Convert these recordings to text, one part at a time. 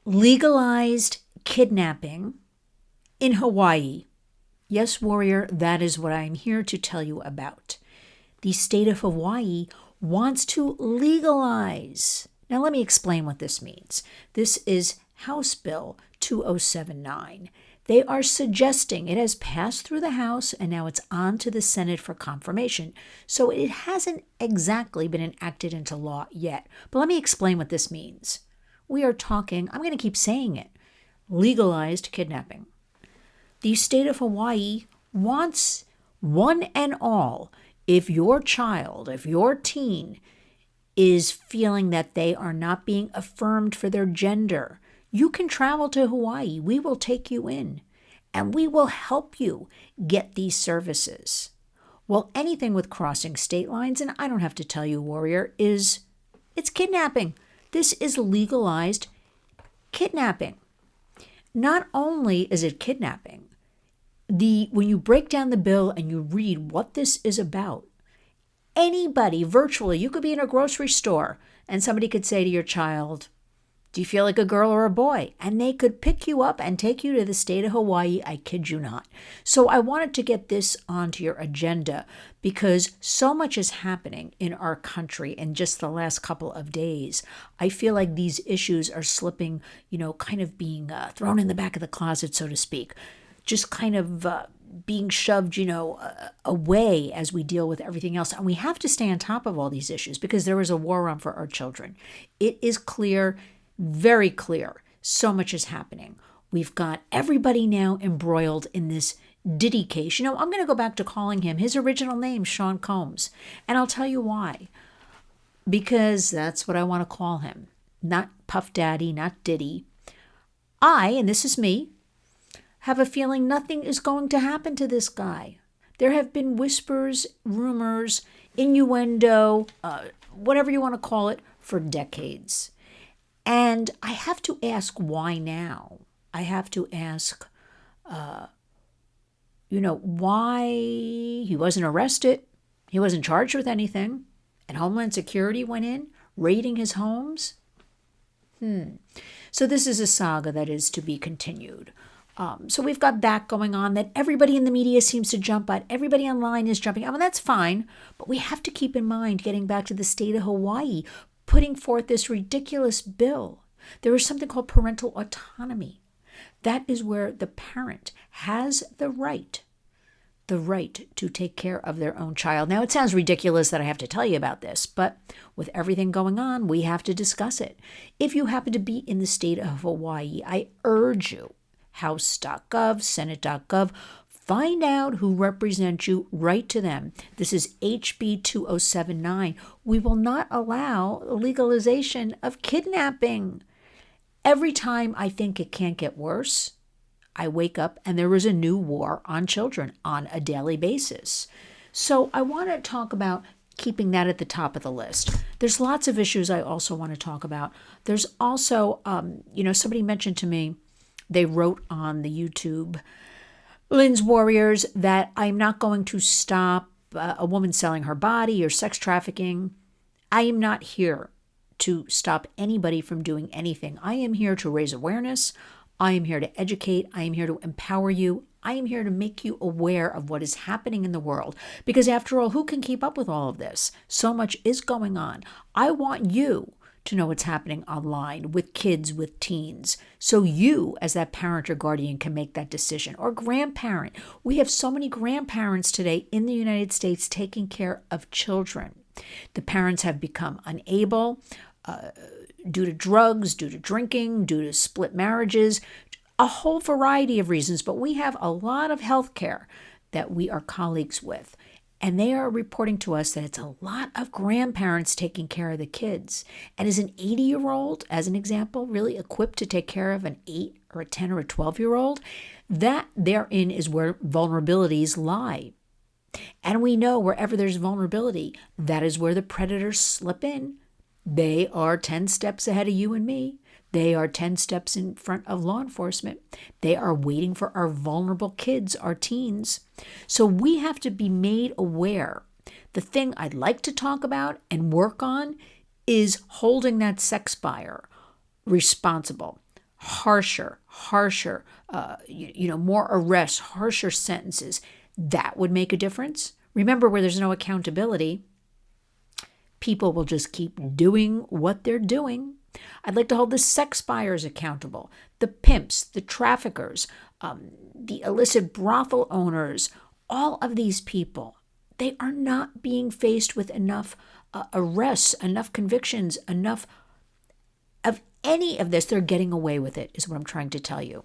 Legalized kidnapping in Hawaii. Yes, warrior, that is what I'm here to tell you about. The state of Hawaii wants to legalize. Now, let me explain what this means. This is House Bill 2079. They are suggesting, it has passed through the House and now it's on to the Senate for confirmation. So it hasn't exactly been enacted into law yet. But let me explain what this means. We are talking, I'm going to keep saying it, legalized kidnapping. The state of Hawaii wants one and all, if your child, if your teen is feeling that they are not being affirmed for their gender, you can travel to Hawaii. We will take you in and we will help you get these services. Well, anything with crossing state lines, and I don't have to tell you, warrior, it's kidnapping. This is legalized kidnapping. Not only is it kidnapping, when you break down the bill and you read what this is about, anybody virtually, you could be in a grocery store and somebody could say to your child, do you feel like a girl or a boy? And they could pick you up and take you to the state of Hawaii. I kid you not. So I wanted to get this onto your agenda because so much is happening in our country in just the last couple of days. I feel like these issues are slipping, kind of being thrown in the back of the closet, so to speak. Just kind of being shoved, away as we deal with everything else. And we have to stay on top of all these issues because there is a war on for our children. It is clear, very clear, so much is happening. We've got everybody now embroiled in this Diddy case. I'm going to go back to calling him his original name, Sean Combs. And I'll tell you why. Because that's what I want to call him. Not Puff Daddy, not Diddy. And this is me, have a feeling nothing is going to happen to this guy. There have been whispers, rumors, innuendo, whatever you want to call it, for decades. And I have to ask why now? I have to ask, why he wasn't arrested. He wasn't charged with anything. And Homeland Security went in, raiding his homes. So this is a saga that is to be continued. So we've got that going on that everybody in the media seems to jump at. Everybody online is jumping. That's fine. But we have to keep in mind, getting back to the state of Hawaii, putting forth this ridiculous bill. There is something called parental autonomy. That is where the parent has the right to take care of their own child. Now, it sounds ridiculous that I have to tell you about this, but with everything going on, we have to discuss it. If you happen to be in the state of Hawaii, I urge you, House.gov, Senate.gov, find out who represents you, write to them. This is HB 2079. We will not allow legalization of kidnapping. Every time I think it can't get worse, I wake up and there is a new war on children on a daily basis. So I want to talk about keeping that at the top of the list. There's lots of issues I also want to talk about. There's also, somebody mentioned to me, they wrote on the YouTube, Lynn's Warriors, that I'm not going to stop a woman selling her body or sex trafficking. I am not here to stop anybody from doing anything. I am here to raise awareness. I am here to educate. I am here to empower you. I am here to make you aware of what is happening in the world. Because after all, who can keep up with all of this? So much is going on. I want you to know what's happening online with kids, with teens. So you, as that parent or guardian, can make that decision. Or grandparent. We have so many grandparents today in the United States taking care of children. The parents have become unable due to drugs, due to drinking, due to split marriages, a whole variety of reasons. But we have a lot of healthcare that we are colleagues with. And they are reporting to us that it's a lot of grandparents taking care of the kids. And is an 80-year-old, as an example, really equipped to take care of an 8 or a 10 or a 12-year-old? That therein is where vulnerabilities lie. And we know wherever there's vulnerability, that is where the predators slip in. They are 10 steps ahead of you and me. They are 10 steps in front of law enforcement. They are waiting for our vulnerable kids, our teens. So we have to be made aware. The thing I'd like to talk about and work on is holding that sex buyer responsible, harsher, more arrests, harsher sentences. That would make a difference. Remember, where there's no accountability, people will just keep doing what they're doing. I'd like to hold the sex buyers accountable, the pimps, the traffickers, the illicit brothel owners, all of these people. They are not being faced with enough arrests, enough convictions, enough of any of this. They're getting away with it, is what I'm trying to tell you.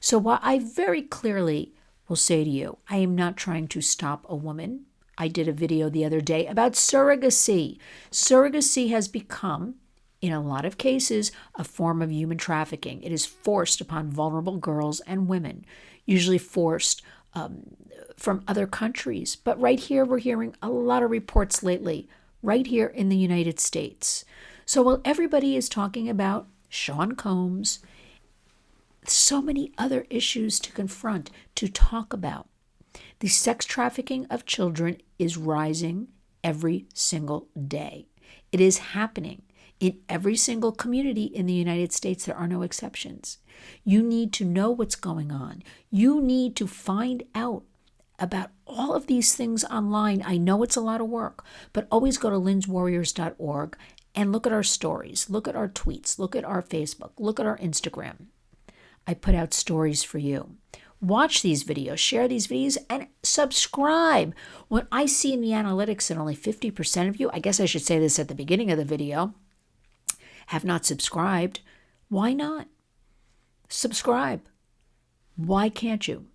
So while I very clearly will say to you, I am not trying to stop a woman. I did a video the other day about surrogacy. Surrogacy has become, in a lot of cases, a form of human trafficking. It is forced upon vulnerable girls and women, usually forced from other countries. But right here, we're hearing a lot of reports lately, right here in the United States. So while everybody is talking about Sean Combs, so many other issues to confront, to talk about. The sex trafficking of children is rising every single day. It is happening in every single community in the United States. There are no exceptions. You need to know what's going on. You need to find out about all of these things online. I know it's a lot of work, but always go to lynswarriors.org and look at our stories, look at our tweets, look at our Facebook, look at our Instagram. I put out stories for you. Watch these videos, share these videos, and subscribe. When I see in the analytics that only 50% of you, I guess I should say this at the beginning of the video, have not subscribed, why not? Subscribe. Why can't you?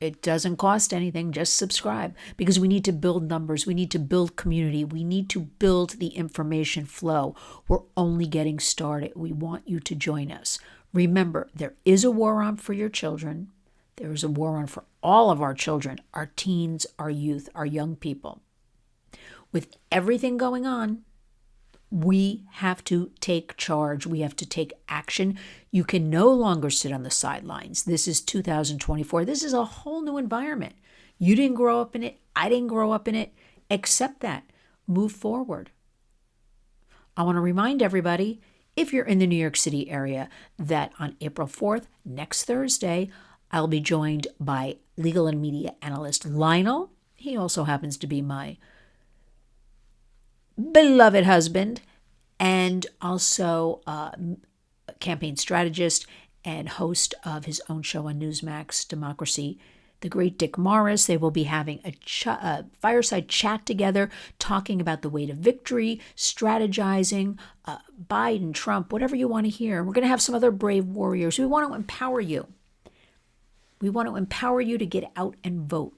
It doesn't cost anything. Just subscribe, because we need to build numbers. We need to build community. We need to build the information flow. We're only getting started. We want you to join us. Remember, there is a war on for your children. There is a war on for all of our children, our teens, our youth, our young people. With everything going on, we have to take charge. We have to take action. You can no longer sit on the sidelines. This is 2024. This is a whole new environment. You didn't grow up in it. I didn't grow up in it. Accept that. Move forward. I want to remind everybody, if you're in the New York City area, that on April 4th, next Thursday, I'll be joined by legal and media analyst Lionel. He also happens to be my beloved husband, and also a campaign strategist and host of his own show on Newsmax, Democracy, the great Dick Morris. They will be having a fireside chat together, talking about the way to victory, strategizing, Biden, Trump, whatever you want to hear. We're going to have some other brave warriors. We want to empower you. We want to empower you to get out and vote.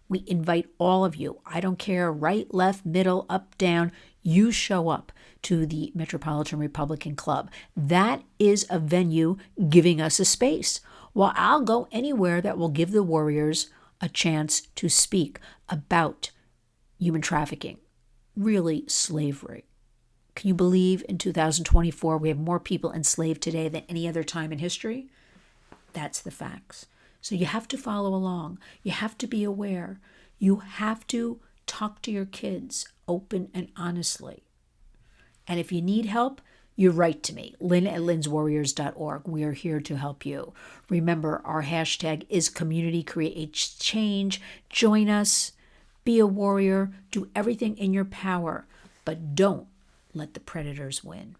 We invite all of you. I don't care, right, left, middle, up, down. You show up to the Metropolitan Republican Club. That is a venue giving us a space. Well, I'll go anywhere that will give the warriors a chance to speak about human trafficking, really slavery. Can you believe in 2024 we have more people enslaved today than any other time in history? That's the facts. So you have to follow along. You have to be aware. You have to talk to your kids open and honestly. And if you need help, you write to me, Lynn at lynswarriors.org. We are here to help you. Remember, our hashtag is Community Creates Change. Join us. Be a warrior. Do everything in your power. But don't let the predators win.